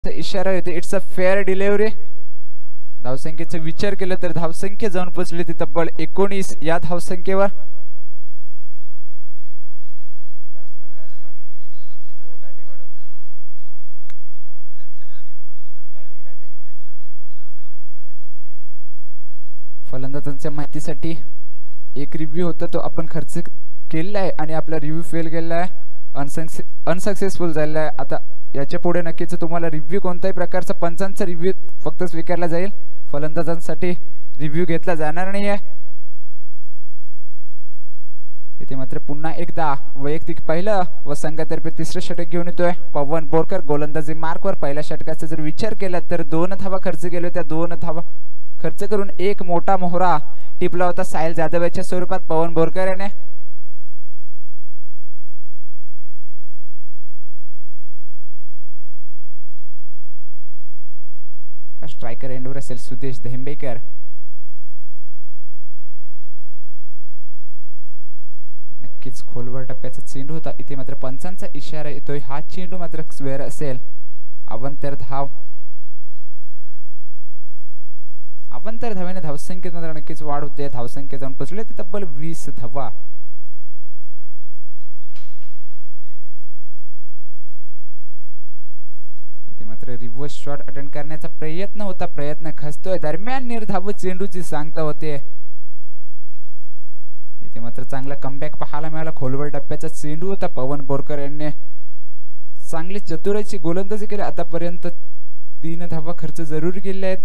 इशारा येतो. It's a fair delivery. धावसंख्येचा विचार केला तर धावसंख्या जाऊन पोहोचली ती तब्बल 19 या धावसंख्येवर. फलंदाजांच्या माहितीसाठी एक रिव्ह्यू होता तो आपण खर्च केलेला आहे आणि आपला रिव्ह्यू फेल गेलेला आहे. अनसक्सेसफुल झालेला आहे. आता याच्या पुढे नक्कीच तुम्हाला रिव्ह्यू कोणत्याही प्रकारचा पंचांचा रिव्ह्यू फक्त स्वीकारला जाईल. फलंदाजांसाठी रिव्ह्यू घेतला जाणार नाही आहे. इथे मात्र पुन्हा एकदा वैयक्तिक पहिलं व संघातर्फे 3रं षटक घेऊन येतोय पवन बोरकर. गोलंदाजी मार्कवर पहिल्या षटकाचा जर विचार केला तर 2 धावा खर्च केले. त्या 2 धावा खर्च करून एक मोठा मोहरा टिपला होता साहिल जाधव याच्या स्वरूपात पवन बोरकर याने. स्ट्रायकर एंडवर असेल सुदेश धेंबेकर. नक्कीच खोलवर टप्प्याचा चेंडू होता. इथे मात्र पंचांचा इशारा येतोय. हा चेंडू मात्र स्क्वेअर असेल. अवंतर धावेने धावसंख्येत मात्र नक्कीच वाढ होते. धावसंख्या जाऊन पोचले ते तब्बल 20 धावा. मात्र रिव्हर्स शॉट अटेंड करण्याचा प्रयत्न होता, प्रयत्न खचतोय. दरम्यान निर्धाव चेंडूची सांगता होते. इथे मात्र चांगला कमबॅक पाहायला मिळाला. खोलवर टप्प्याचा चेंडू होता. पवन बोरकर यांनी चांगली चतुराईची गोलंदाजी केली. आतापर्यंत 3 धावा खर्च जरूर केले आहेत.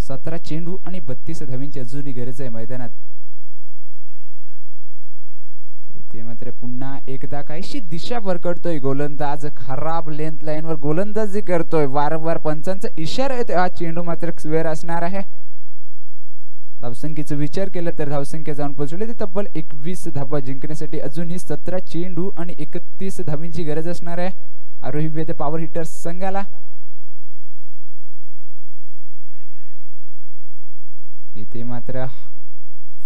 सतरा चेंडू आणि 32 धावींची अजूनही गरज आहे मैदानात. इथे मात्र पुन्हा एकदा काहीशी दिशा भरकटतोय गोलंदाज. खराब लेंथ लाईन वर गोलंदाजी करतोय. वारंवार पंचांचा इशारा येतोय. हा चेंडू मात्र स्क्वेअर असणार आहे. धावसंख्येचा विचार केला तर धावसंख्या जाऊन पोहोचली ते तब्बल 21 धावा. जिंकण्यासाठी अजूनही 17 चेंडू आणि 31 धावींची गरज असणार आहे आरोही वेद पॉवर हिटर्स संघाला. इथे मात्र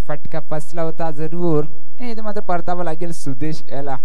फटका फसला होता जरूर. इथे मात्र परतावा लागेल सुदेश याला.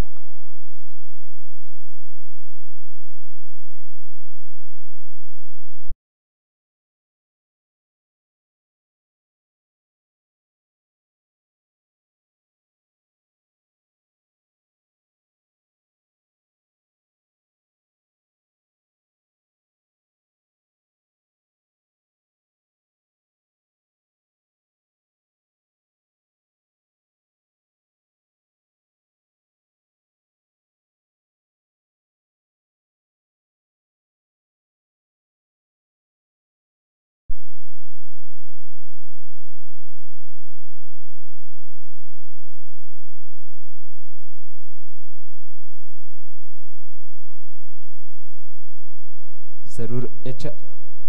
जरूर याच्या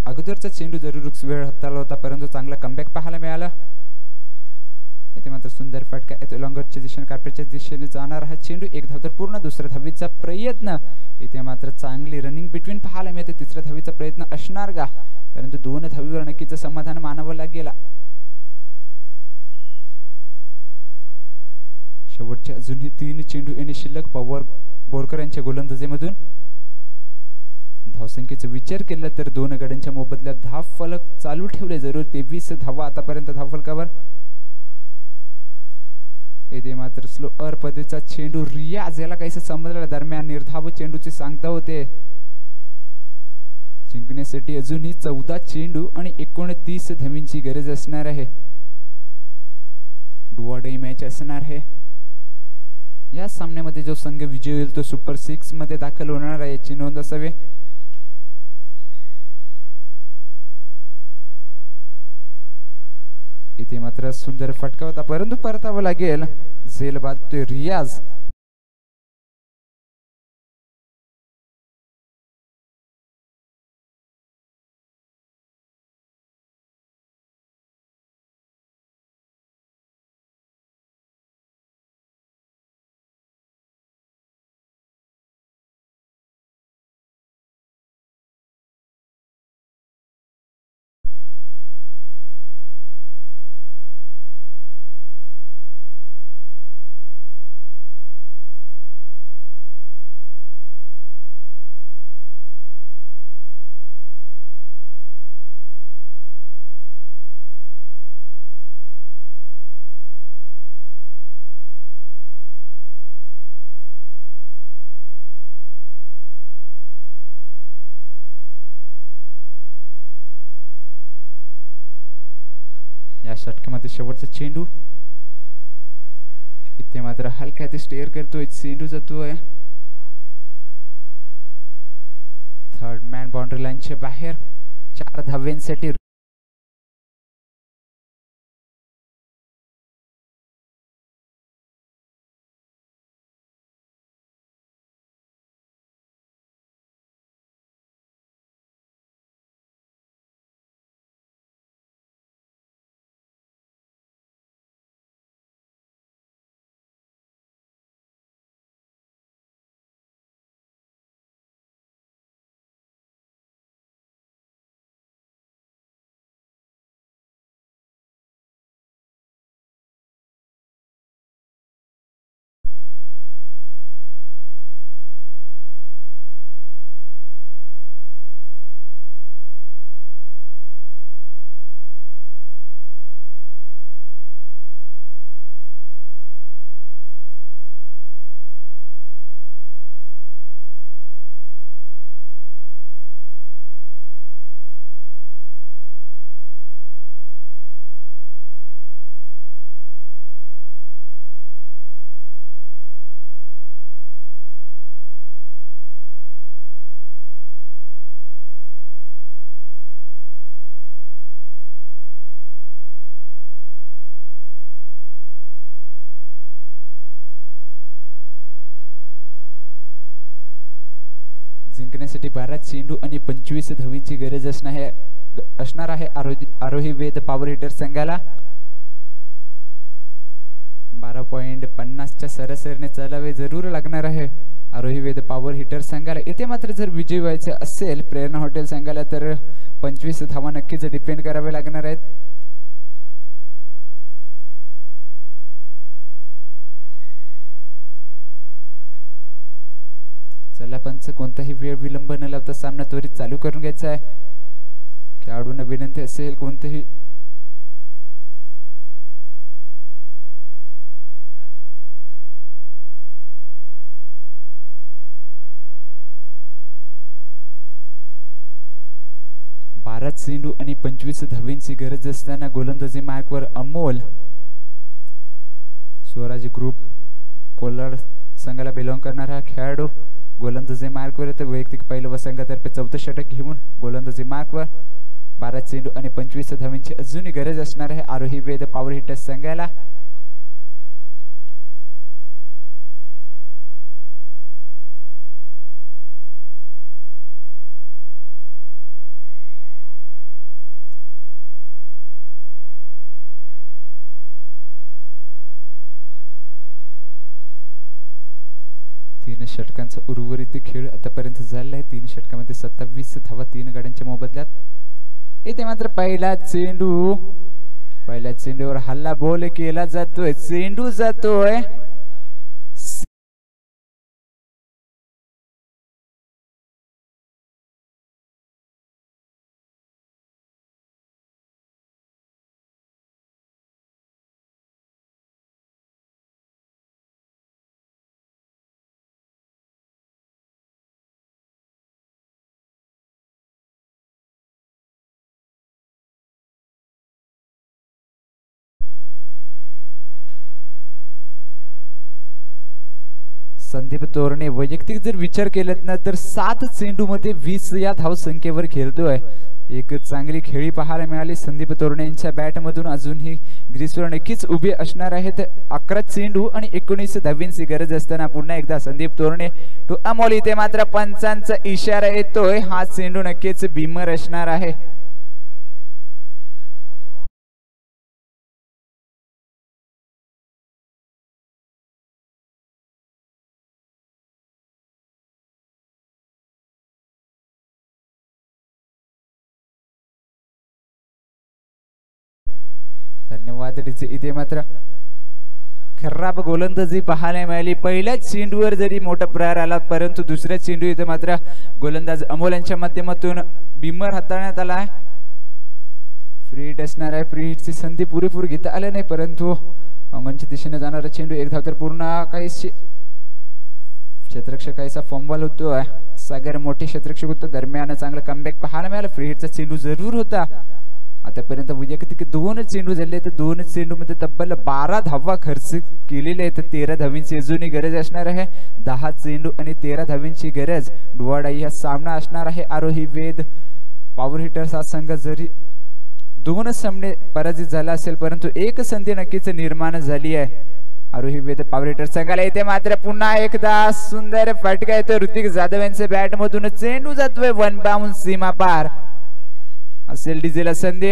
अगोदरचा चेंडू जरूर वेळ हाताळला होता, परंतु चांगला कमबॅक पाहायला मिळाला. इथे मात्र सुंदर फटका येतो. लॉंगरच्या दिशेने कार्पेटच्या दिशेने जाणार हा चेंडू. एक धाव तर पूर्ण. दुसऱ्या धावीचा प्रयत्न. इथे मात्र चांगली रनिंग बिटवीन पाहायला मिळते. तिसऱ्या धावीचा प्रयत्न असणार का, परंतु 2 धावीवर नक्कीच समाधान मानावं लागेल. शेवटचे अजूनही 3 चेंडू येणे शिल्लक पवार बोरकर यांच्या गोलंदाजीमधून. धावसंख्येचा विचार केला तर 2 गड्यांच्या मोबदल्यात धाव फलक चालू ठेवले जरूर. 23 धावा आतापर्यंत धाव फलकावर. इथे मात्र स्लोअर पद्धतीचा चेंडू. रियाज याला काहीसं समजला. दरम्यान निर्धाव चेंडूची सांगता होते. जिंकण्यासाठी अजूनही 14 चेंडू आणि 29 धावींची गरज असणार आहे. डुवाडे मॅच असणार आहे. या सामन्यामध्ये जो संघ विजयी होईल तो सुपर 6 मध्ये दाखल होणार आहे, याची नोंद असावी. इथे मात्र सुंदर फटका होता, परंतु परतावं लागेल. झेल बाद रियाज. या षटकामध्ये शेवटचा चेंडू. इथे मात्र हलक्या ते स्टेअर करतोय. चेंडू जातोय थर्ड मॅन बाउंड्री लाईनच्या बाहेर. 4 धाव्यांसाठी जिंकण्यासाठी 12 चेंडू आणि 25 धावींची गरज असणार आहे आरोही वेद पॉवर हिटर संघाला. 12.50च्या सरासरीने चालावे जरूर लागणार आहे आरोही वेद पॉवर हिटर संघाला. इथे मात्र जर विजय व्हायचे असेल प्रेरणा हॉटेल संघाला तर 25 धावा नक्कीच डिपेंड करावे लागणार आहेत. चला पंच कोणताही वेळ विलंब न लावता सामना त्वरित चालू करून घ्यायचा आहे. खेळाडूंना विनंती असेल कोणतेही बारा चेंडू आणि 25 धावींची गरज असताना गोलंदाजी मार्कवर अमोल स्वराज ग्रुप कोलाड संघाला बिलॉंग करणारा खेळाडू गोलंदाजी मार्कवर तर वैयक्तिक पहिलं संघातर्फे 4थं षटक घेऊन गोलंदाजी मार्कवर. 12 चेंडू आणि 25 धावींची अजूनही गरज असणार आहे आरोही वेद पॉवर हिटर संघाला. तीन षटकांचा उर्वरित खेळ आतापर्यंत झालेला आहे. 3 षटकामध्ये 27 धावा 3 गाड्यांच्या मोबदल्यात. इथे मात्र पहिल्या चेंडूवर हल्ला बॉल केला जातोय. चेंडू जातोय संदीप तोरणे. वैयक्तिक जर विचार केलात ना तर 7 चेंडू मध्ये 20 या धाव संख्येवर खेळतोय. एक चांगली खेळी पाहायला मिळाली संदीप तोरणे यांच्या बॅट मधून. अजूनही ग्रीसवर नक्कीच उभे असणार आहेत. 11 चेंडू आणि 19 धावींची गरज असताना पुन्हा एकदा संदीप तोरणे टू अमोल. इथे मात्र पंचांचा इशारा येतोय. हा चेंडू नक्कीच बिमर असणार आहे. धन्यवाद. इथे मात्र खराब गोलंदाजी पाहायला मिळाली. पहिल्याच चेंडूवर जरी मोठा प्रहार आला परंतु दुसऱ्या चेंडू इथे मात्र गोलंदाज अमोल यांच्या माध्यमातून बिमर हाताळण्यात आला. फ्री हिट असणार आहे. फ्री हिटची संधी पुरेपूर घेता आल्या नाही परंतु अंगणच्या दिशेने जाणारा चेंडू एक धाव तर पूर्ण काही क्षेत्ररक्षक काहीसा फॉर्मबॉल होतोय. सागर मोठे क्षेत्ररक्षक होतो. दरम्यान चांगला कमबॅक पाहायला मिळाला. फ्री हिटचा चेंडू जरूर होता. आतापर्यंत वैयक्तिक 2 चेंडू झाले तर 2 चेंडू मध्ये तब्बल 12 धावा खर्च केलेले आहेत. 13 धावींची अजूनही गरज असणार आहे. 10 चेंडू आणि 13 धावींची गरज. डुवाडाई हा सामना असणार आहे आरोही वेद पॉवर हिटर्स हा संघ जरी 2 सामने पराजित झाला असेल परंतु एक संधी नक्कीच निर्माण झाली आहे आरोही वेद पॉवर हिटर्स संघाला. इथे मात्र पुन्हा एकदा सुंदर फटका येतो ऋतिक जाधव यांच्या बॅट मधून. चेंडू जातोय 1 बाउंड सीमा पार. असेल डीजेला संधी.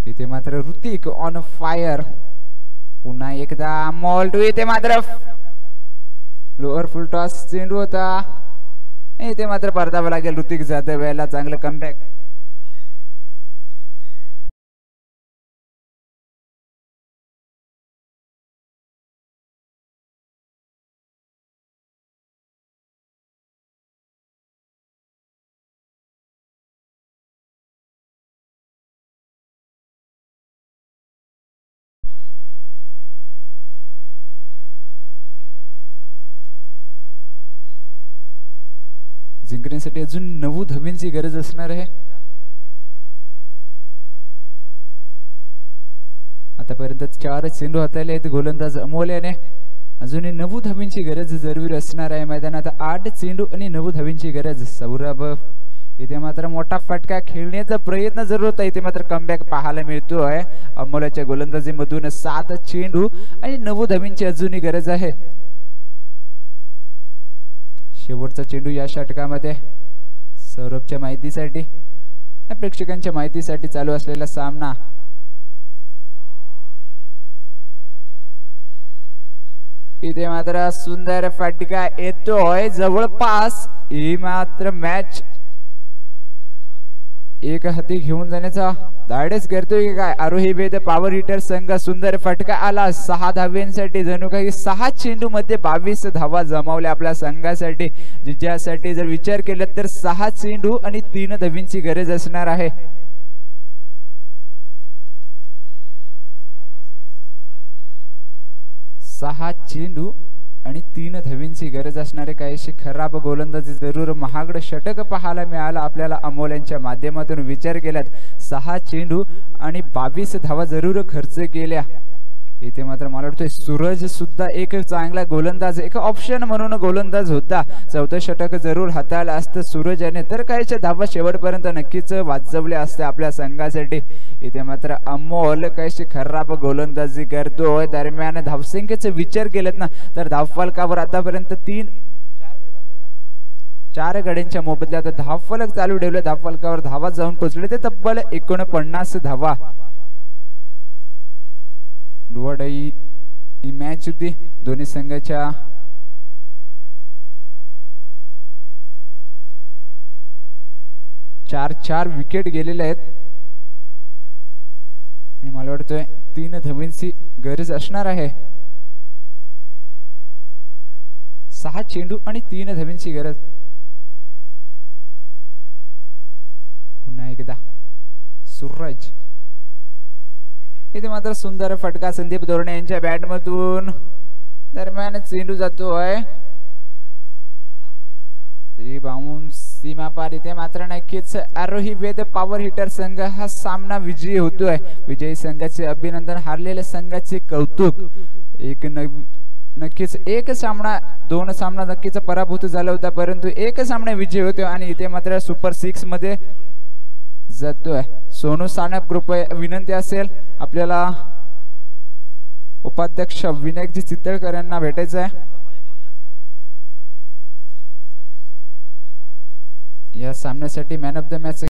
इथे मात्र ऋतिक ऑन फायर. पुन्हा एकदा मॉल टू. इथे मात्र लोअर फुल टॉस चेंडू होता. इथे मात्र परतावा लागेल ऋतिक जाधव याला. चांगलं कमबॅक. जिंकण्यासाठी अजून 9 धावींची गरज असणार आहे. आतापर्यंत 4 चेंडू हाताळले आहेत गोलंदाज अमोल याने. अजूनही 9 धावींची गरज जरूर असणार आहे मैदानात. 8 चेंडू आणि 9 धावींची गरज. सौरभ इथे मात्र मोठा फटका खेळण्याचा प्रयत्न जरूर होता. इथे मात्र कमबॅक पाहायला मिळतोय अमोलाच्या गोलंदाजीमधून. 7 चेंडू आणि 9 धावींची अजूनही गरज आहे. शेवटचा चेंडू या षटकामध्ये सौरभच्या माहितीसाठी, प्रेक्षकांच्या माहितीसाठी चालू असलेला सामना. इथे मात्र सुंदर फटका येतोय जवळपास. ही मात्र मॅच एक हाती घेऊन जाण्याचा धाडस करतोय काय आरोही वेद पॉवर हिटर संघ. सुंदर फटका आला 6 धाव्यांसाठी. जणू काही 6 चेंडू मध्ये 22 धावा जमावल्या आपल्या संघासाठी. ज्यासाठी जर विचार केला तर 6 चेंडू आणि 3 धावींची गरज असणार आहे. 6 चेंडू आणि 3 धावींची गरज असणारे काहीशी खराब गोलंदाजी जरूर महागड षटक पाहायला मिळाला आपल्याला अमोल्यांच्या माध्यमातून. विचार केल्यात 6 चेंडू आणि 22 धावा जरूर खर्च केल्या. इथे मात्र मला वाटतंय सूरज सुद्धा एक चांगला गोलंदाज, एक ऑप्शन म्हणून गोलंदाज होता. 4थं षटक जरूर हाताळलं असतं सूरजने तर काहीच्या धावा शेवटपर्यंत नक्कीच वाचवल्या असत्या आपल्या संघासाठी. इथे मात्र अमोल काहीशी खराब गोलंदाजी करतोय. दरम्यान धावसंख्येचा विचार केलात ना तर धावफलकावर आतापर्यंत 4 गड्यांच्या मोबदल्यात धावफलक चालू ठेवले. धावफलकावर धावा जाऊन पोहोचले ते तब्बल 49 धावा. ही मॅच होती दोन्ही संघाच्या. चार विकेट गेलेले आहेत. मला वाटतोय 3 धावींची गरज असणार आहे. 6 चेंडू आणि 3 धावींची गरज. पुन्हा एकदा सूरज. इथे मात्र सुंदर फटका संदीप दोरणे यांच्या बॅट मधून. दरम्यान चेंडू जातोय तरी बाउंस सीमा पार. इथे मात्र नक्कीच आरोही वेद पॉवर हिटर संघ हा सामना विजयी होतोय. विजयी संघाचे अभिनंदन, हारलेल्या संघाचे कौतुक. नक्कीच एक सामना 2 सामना नक्कीच पराभूत झाला होता परंतु एक सामना विजयी होतोय आणि इथे मात्र सुपर 6 मध्ये जातोय. सोनू सानप कृपया विनंती असेल आपल्याला उपाध्यक्ष विनायकजी चितळकर यांना भेटायचं आहे. या सामन्यासाठी मॅन ऑफ द मॅच